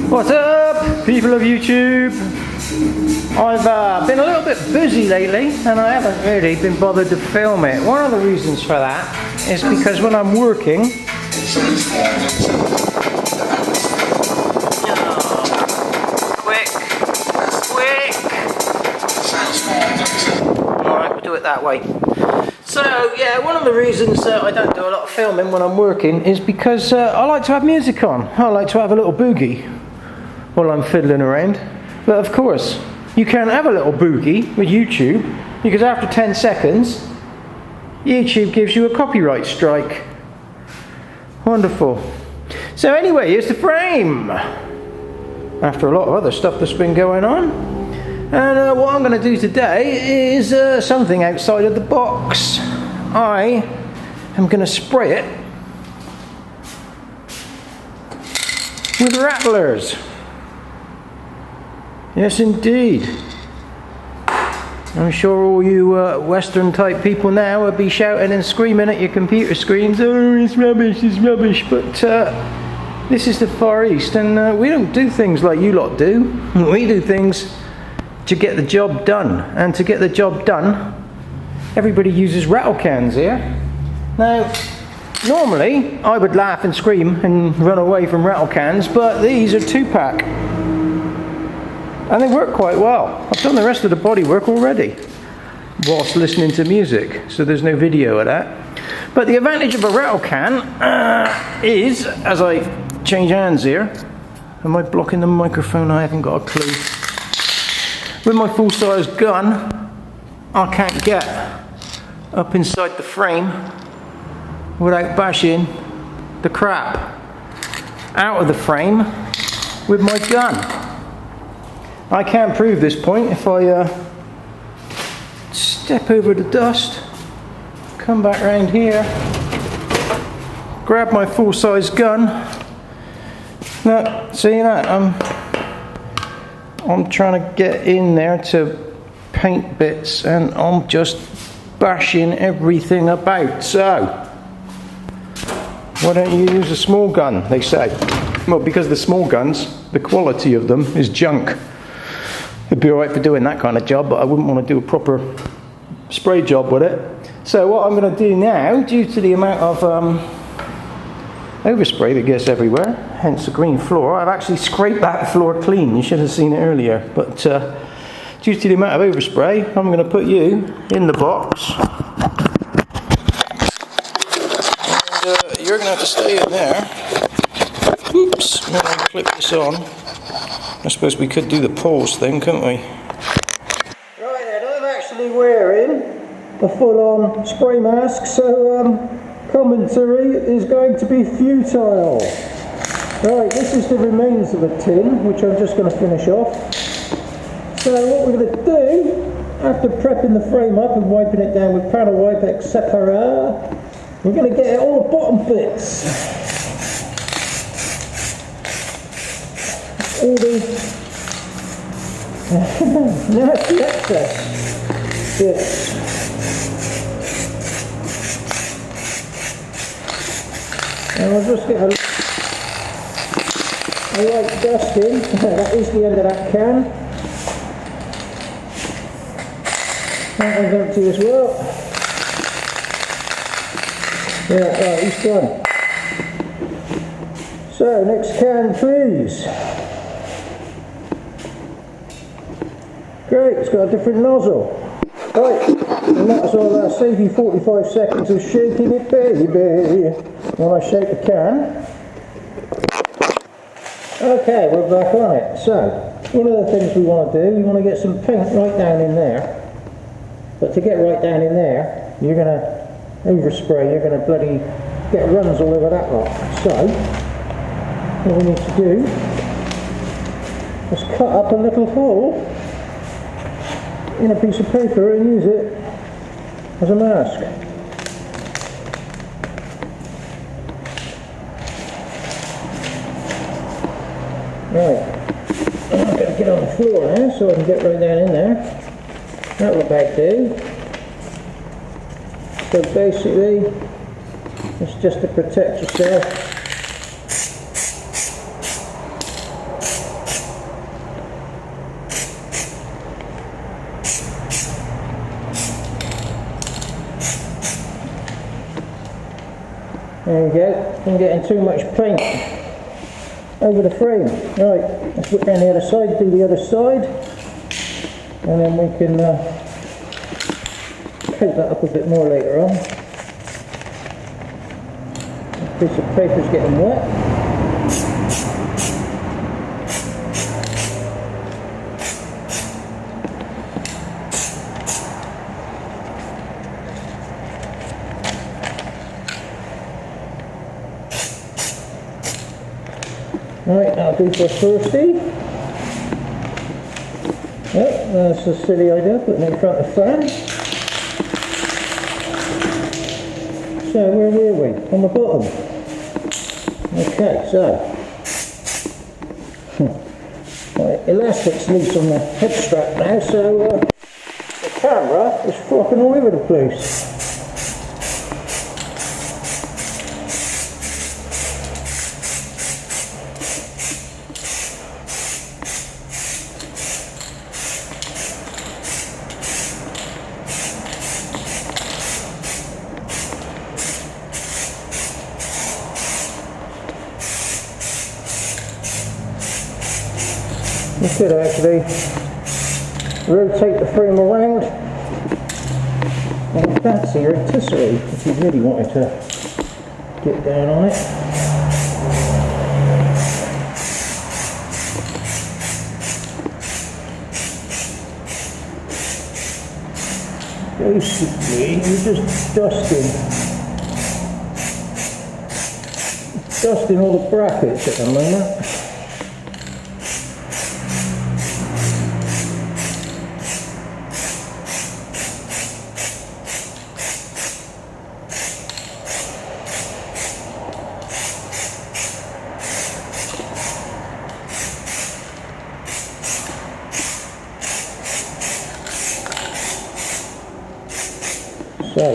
What's up, people of YouTube? I've been a little bit busy lately and I haven't really been bothered to film it. One of the reasons for that is because when I'm working, quick! Alright, we'll do it that way. So yeah, one of the reasons I don't do a lot of filming when I'm working is because I like to have music on. I like to have a little boogie while I'm fiddling around. But of course, you can't have a little boogie with YouTube because after 10 seconds, YouTube gives you a copyright strike. Wonderful. So anyway, here's the frame. After a lot of other stuff that's been going on. And what I'm going to do today is something outside of the box. I am going to spray it with rattlers. Yes, indeed. I'm sure all you Western type people now will be shouting and screaming at your computer screens, oh, it's rubbish, but this is the Far East and we don't do things like you lot do. We do things to get the job done, and to get the job done, everybody uses rattle cans here. Now, normally I would laugh and scream and run away from rattle cans, but these are 2-pack. And they work quite well. I've done the rest of the body work already whilst listening to music, so there's no video of that. But the advantage of a rattle can is, as I change hands here, am I blocking the microphone? I haven't got a clue. With my full-size gun, I can't get up inside the frame without bashing the crap out of the frame with my gun. I can't prove this point if I step over the dust, come back round here, grab my full-size gun. Look, see that? I'm trying to get in there to paint bits and I'm just bashing everything about. So, why don't you use a small gun, they say. Well, because the small guns, the quality of them is junk. It'd be alright for doing that kind of job, but I wouldn't want to do a proper spray job with it. So what I'm going to do now, due to the amount of overspray that gets everywhere, hence the green floor, I've actually scraped that floor clean. You should have seen it earlier. But due to the amount of overspray, I'm going to put you in the box. And you're going to have to stay in there. Oops, I'm going to clip this on. I suppose we could do the pause thing, couldn't we? Right then, I'm actually wearing a full-on spray mask, so commentary is going to be futile. Right, this is the remains of a tin, which I'm just going to finish off. So what we're going to do, after prepping the frame up and wiping it down with panel wipe, etc., we're going to get all the bottom bits. All the nasty excess bits. And I'll just get a light dusting. That is the end of that can. That one's empty as well. Yeah, right, he's done. So, next can, please. Great, it's got a different nozzle. Right, and that's all that'll save you 45 seconds of shaking it, baby. When I shake the can. Okay, we're back on it. So, one of the things we want to do, we want to get some paint right down in there. But to get right down in there, you're going to overspray, you're going to bloody get runs all over that lot. So, what we need to do is cut up a little hole in a piece of paper and use it as a mask. Right, I'm going to get on the floor now so I can get right down in there. That will about do. So basically, it's just to protect yourself There we go. I'm getting too much paint over the frame. Right, let's put down the other side, do the other side, and then we can coat that up a bit more later on. This piece of paper's getting wet. Right, that'll do for thirsty. Yep, that's a silly idea, putting it in front of the fan. So, where were we? On the bottom. Okay, so. Right, elastic's loose on the head strap now, so the camera is flopping all over the place. You could actually rotate the frame around and fancy your rotisserie if you really wanted to get down on it. Basically, you're just dusting all the brackets at the moment. So,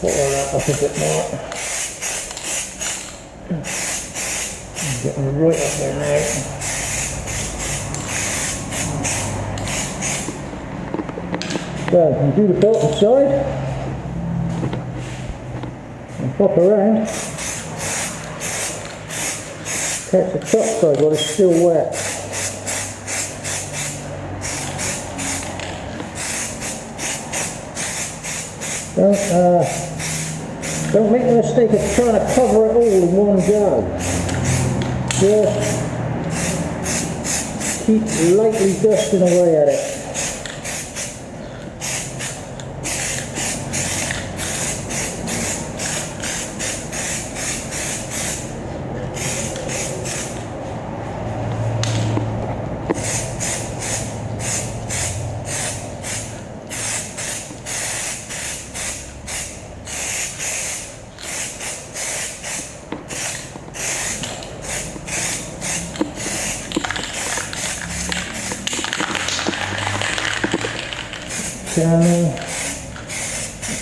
put all that up a bit more. I'm getting right up there now. So, you do the bottom side and pop around. Catch the top side while it's still wet. Don't make the mistake of trying to cover it all in one go. Just keep lightly dusting away at it.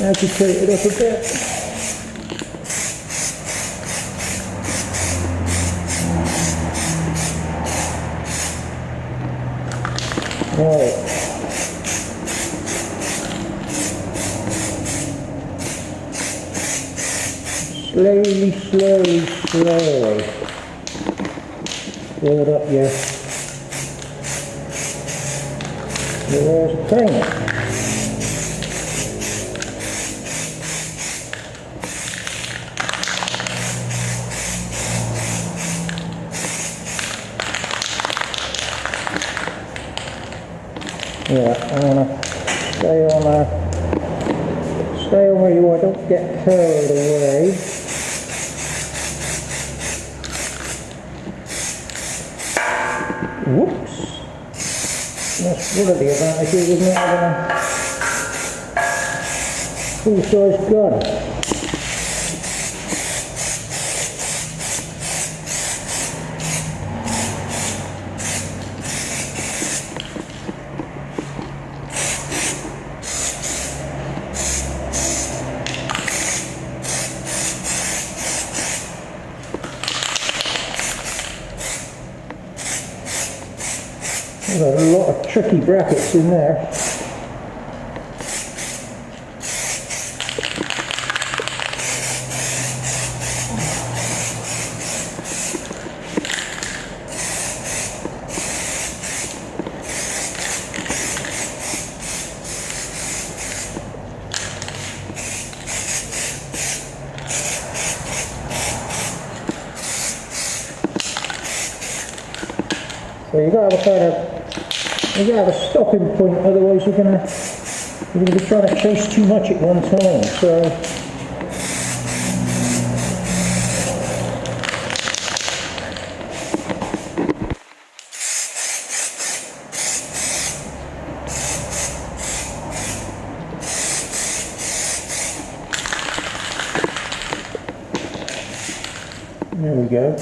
Agitate it up a bit. Right. Slowly. Build up your paint. Yeah, I want to stay on where you are, don't get carried away. Whoops. That's one of the advantages, isn't it, having a full-size gun. There's a lot of tricky brackets in there. So you've got to have a kind of, you've got to have a stopping point, otherwise you're going to be trying to chase too much at one time. So there we go.